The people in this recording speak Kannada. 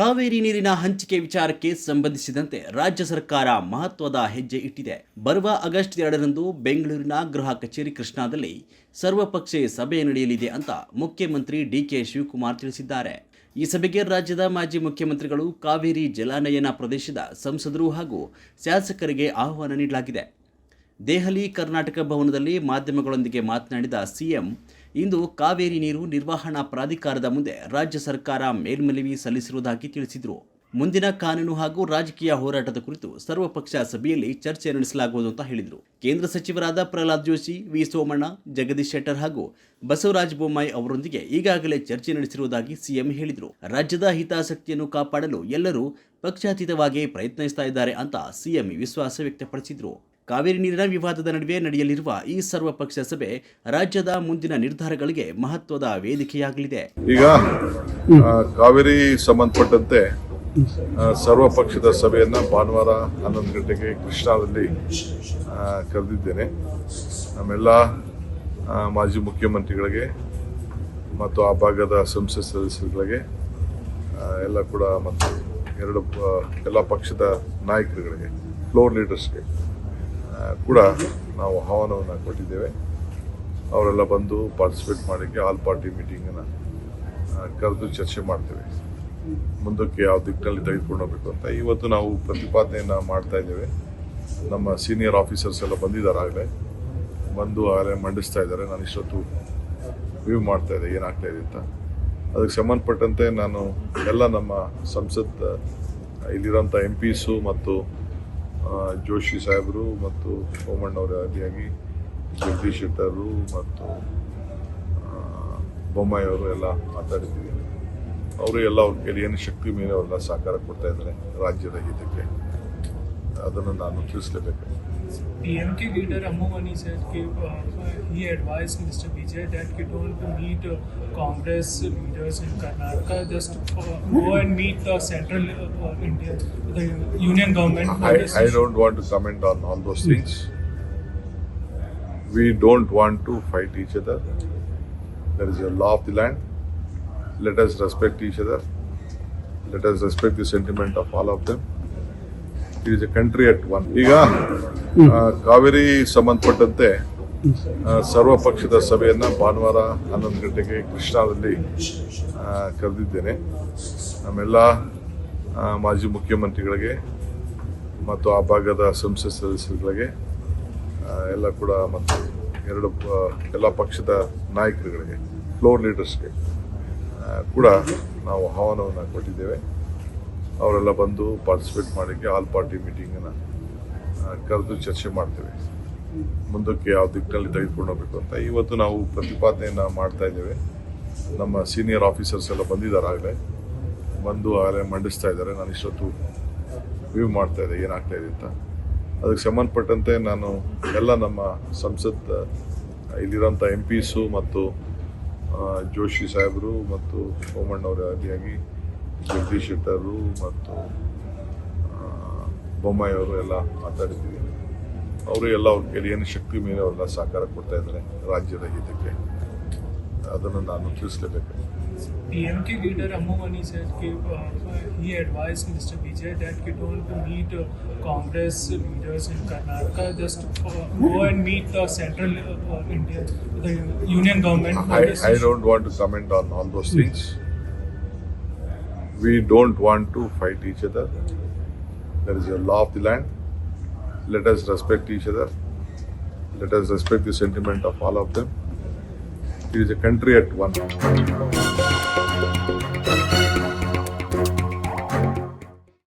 ಕಾವೇರಿ ನೀರಿನ ಹಂಚಿಕೆ ವಿಚಾರಕ್ಕೆ ಸಂಬಂಧಿಸಿದಂತೆ ರಾಜ್ಯ ಸರ್ಕಾರ ಮಹತ್ವದ ಹೆಜ್ಜೆ ಇಟ್ಟಿದೆ. ಬರುವ ಆಗಸ್ಟ್ 2ರಂದು ಬೆಂಗಳೂರಿನ ಗೃಹ ಕಚೇರಿ ಕೃಷ್ಣಾದಲ್ಲಿ ಸರ್ವಪಕ್ಷೆ ಸಭೆ ನಡೆಯಲಿದೆ ಅಂತ ಮುಖ್ಯಮಂತ್ರಿ ಡಿಕೆ ಶಿವಕುಮಾರ್ ತಿಳಿಸಿದ್ದಾರೆ. ಈ ಸಭೆಗೆ ರಾಜ್ಯದ ಮಾಜಿ ಮುಖ್ಯಮಂತ್ರಿಗಳು, ಕಾವೇರಿ ಜಲಾನಯನ ಪ್ರದೇಶದ ಸಂಸದರು ಹಾಗೂ ಶಾಸಕರಿಗೆ ಆಹ್ವಾನ ನೀಡಲಾಗಿದೆ. ದೆಹಲಿ ಕರ್ನಾಟಕ ಭವನದಲ್ಲಿ ಮಾಧ್ಯಮಗಳೊಂದಿಗೆ ಮಾತನಾಡಿದ ಸಿಎಂ, ಇಂದು ಕಾವೇರಿ ನೀರು ನಿರ್ವಹಣಾ ಪ್ರಾಧಿಕಾರದ ಮುಂದೆ ರಾಜ್ಯ ಸರ್ಕಾರ ಮೇಲ್ಮನವಿ ಸಲ್ಲಿಸಿರುವುದಾಗಿ ತಿಳಿಸಿದರು. ಮುಂದಿನ ಕಾನೂನು ಹಾಗೂ ರಾಜಕೀಯ ಹೋರಾಟದ ಕುರಿತು ಸರ್ವಪಕ್ಷ ಸಭೆಯಲ್ಲಿ ಚರ್ಚೆ ನಡೆಸಲಾಗುವುದು ಅಂತ ಹೇಳಿದರು. ಕೇಂದ್ರ ಸಚಿವರಾದ ಪ್ರಹ್ಲಾದ್ ಜೋಶಿ, ವಿ ಸೋಮಣ್ಣ, ಜಗದೀಶ್ ಶೆಟ್ಟರ್ ಹಾಗೂ ಬಸವರಾಜ ಬೊಮ್ಮಾಯಿ ಅವರೊಂದಿಗೆ ಈಗಾಗಲೇ ಚರ್ಚೆ ನಡೆಸಿರುವುದಾಗಿ ಸಿಎಂ ಹೇಳಿದರು. ರಾಜ್ಯದ ಹಿತಾಸಕ್ತಿಯನ್ನು ಕಾಪಾಡಲು ಎಲ್ಲರೂ ಪಕ್ಷಾತೀತವಾಗಿ ಪ್ರಯತ್ನಿಸ್ತಾ ಇದ್ದಾರೆ ಅಂತ ಸಿಎಂ ವಿಶ್ವಾಸ ವ್ಯಕ್ತಪಡಿಸಿದರು. ಕಾವೇರಿ ನೀರಿನ ವಿವಾದದ ನಡುವೆ ನಡೆಯಲಿರುವ ಈ ಸರ್ವಪಕ್ಷ ಸಭೆ ರಾಜ್ಯದ ಮುಂದಿನ ನಿರ್ಧಾರಗಳಿಗೆ ಮಹತ್ವದ ವೇದಿಕೆಯಾಗಲಿದೆ. ಈಗ ಕಾವೇರಿ ಸಂಬಂಧಪಟ್ಟಂತೆ ಸರ್ವಪಕ್ಷದ ಸಭೆಯನ್ನ ಭಾನುವಾರ 11 ಗಂಟೆಗೆ ಕೃಷ್ಣಾದಲ್ಲಿ ಕರೆದಿದ್ದೇನೆ. ನಮ್ಮೆಲ್ಲ ಮಾಜಿ ಮುಖ್ಯಮಂತ್ರಿಗಳಿಗೆ ಮತ್ತು ಆ ಭಾಗದ ಸಂಸತ್ ಸದಸ್ಯರುಗಳಿಗೆ ಎಲ್ಲ ಕೂಡ ಮತ್ತು ಎಲ್ಲ ಪಕ್ಷದ ನಾಯಕರುಗಳಿಗೆ, ಫ್ಲೋರ್ ಲೀಡರ್ಸ್ಗೆ ಕೂಡ ನಾವು ಆಹ್ವಾನವನ್ನು ಕೊಟ್ಟಿದ್ದೇವೆ. ಅವರೆಲ್ಲ ಬಂದು ಪಾರ್ಟಿಸಿಪೇಟ್ ಮಾಡೋಕ್ಕೆ ಆಲ್ ಪಾರ್ಟಿ ಮೀಟಿಂಗನ್ನು ಕರೆದು ಚರ್ಚೆ ಮಾಡ್ತೇವೆ. ಮುಂದಕ್ಕೆ ಯಾವ ದಿಕ್ಕಿನಲ್ಲಿ ತೆಗೆದುಕೊಂಡು ಹೋಗಬೇಕು ಅಂತ ಇವತ್ತು ನಾವು ಪ್ರತಿಪಾದನೆಯನ್ನು ಮಾಡ್ತಾ ಇದ್ದೇವೆ. ನಮ್ಮ ಸೀನಿಯರ್ ಆಫೀಸರ್ಸ್ ಎಲ್ಲ ಬಂದಿದ್ದಾರೆ, ಆಗಲೇ ಮಂಡಿಸ್ತಾ ಇದ್ದಾರೆ. ನಾನು ಇಷ್ಟೊತ್ತು ವ್ಯೂ ಮಾಡ್ತಾ ಇದ್ದೆ ಏನಾಗ್ತಾ ಇದೆ ಅಂತ. ಅದಕ್ಕೆ ಸಂಬಂಧಪಟ್ಟಂತೆ ನಾನು ಎಲ್ಲ ನಮ್ಮ ಸಂಸತ್ ಇಲ್ಲಿರೋಂಥ MPಸು ಮತ್ತು ಜೋಶಿ ಸಾಹೇಬರು ಮತ್ತು ಸೋಮಣ್ಣವರ ಆದಿಯಾಗಿ ಜಗದೀಶ್ ಶೆಟ್ಟರು ಮತ್ತು ಬೊಮ್ಮಾಯಿ ಅವರು ಎಲ್ಲ ಮಾತಾಡಿದ್ದೀವಿ. ಅವರು ಎಲ್ಲ ಅವ್ರ ಕೈಲಿ ಏನು ಶಕ್ತಿ ಮೇಲೆ ಅವರೆಲ್ಲ ಸಹಕಾರ ಕೊಡ್ತಾ ಇದ್ದಾರೆ ರಾಜ್ಯದ ಹಿತಕ್ಕೆ. ಅದನ್ನು ನಾನು ತಿಳಿಸಲೇಬೇಕು. DMK leader Amuvani said he advised Mr. Vijay that he don't meet Congress leaders in Karnataka, just go and meet the central India, the union government. I don't want to comment on all those things. We don't want to fight each other. There is a law of the land. Let us respect each other. Let us respect the sentiment of all of them. It is a country at one. ಈಗ ಕಾವೇರಿ ಸಂಬಂಧಪಟ್ಟಂತೆ ಸರ್ವಪಕ್ಷದ ಸಭೆಯನ್ನ ಭಾನುವಾರ 11 ಗಂಟೆಗೆ ಕೃಷ್ಣಾದಲ್ಲಿ ಕರೆದಿದ್ದೇನೆ. ನಮ್ಮೆಲ್ಲ ಮಾಜಿ ಮುಖ್ಯಮಂತ್ರಿಗಳಿಗೆ ಮತ್ತು ಆ ಭಾಗದ ಸಂಸತ್ ಸದಸ್ಯರುಗಳಿಗೆ ಎಲ್ಲ ಕೂಡ ಮತ್ತು ಎಲ್ಲ ಪಕ್ಷದ ನಾಯಕರುಗಳಿಗೆ, ಫ್ಲೋರ್ ಲೀಡರ್ಸ್ಗೆ ಕೂಡ ನಾವು ಆಹ್ವಾನವನ್ನು ಕೊಟ್ಟಿದ್ದೇವೆ. ಅವರೆಲ್ಲ ಬಂದು ಪಾರ್ಟಿಸಿಪೇಟ್ ಮಾಡೋಕ್ಕೆ ಆಲ್ ಪಾರ್ಟಿ ಮೀಟಿಂಗನ್ನು ಕರೆದು ಚರ್ಚೆ ಮಾಡ್ತೇವೆ. ಮುಂದಕ್ಕೆ ಯಾವ ದಿಕ್ಕಿನಲ್ಲಿ ತೆಗೆದುಕೊಂಡು ಹೋಗಬೇಕು ಅಂತ ಇವತ್ತು ನಾವು ಪ್ರತಿಪಾದನೆಯನ್ನು ಮಾಡ್ತಾ ಇದ್ದೇವೆ. ನಮ್ಮ ಸೀನಿಯರ್ ಆಫೀಸರ್ಸ್ ಎಲ್ಲ ಬಂದಿದ್ದಾರೆ, ಆಗಲೇ ಮಂಡಿಸ್ತಾ ಇದ್ದಾರೆ. ನಾನು ಇಷ್ಟೊತ್ತು ವ್ಯೂ ಮಾಡ್ತಾ ಇದ್ದೆ ಏನಾಗ್ತಾ ಇದೆ ಅಂತ. ಅದಕ್ಕೆ ಸಂಬಂಧಪಟ್ಟಂತೆ ನಾನು ಎಲ್ಲ ನಮ್ಮ ಸಂಸತ್ ಇಲ್ಲಿರೋಂಥ MPಸು ಮತ್ತು ಜೋಶಿ ಸಾಹೇಬರು ಮತ್ತು ಸೋಮಣ್ಣವರ ಆದಿಯಾಗಿ ಜಗದೀಶ್ ಶೆಟ್ಟರು ಮತ್ತು ಬೊಮ್ಮಾಯಿ ಅವರು ಎಲ್ಲ ಮಾತಾಡಿದ್ದೀವಿ. ಅವರು ಎಲ್ಲ ಅವ್ರ ಕೈಲಿ ಏನು ಶಕ್ತಿ ಮೇಲೆ ಅವರೆಲ್ಲ ಸಹಕಾರ ಕೊಡ್ತಾ ಇದ್ದಾರೆ ರಾಜ್ಯದ ಹಿತಕ್ಕೆ. ಅದನ್ನು ನಾನು ತಿಳಿಸಲೇಬೇಕು. DMK leader Amuvani said he advised Mr. Vijay that he don't meet Congress leaders in Karnataka, just go and meet the central India, the union government. I don't want to comment on all those things. We don't want to fight each other. There is a law of the land. Let us respect each other. Let us respect the sentiment of all of them. It is a country at one.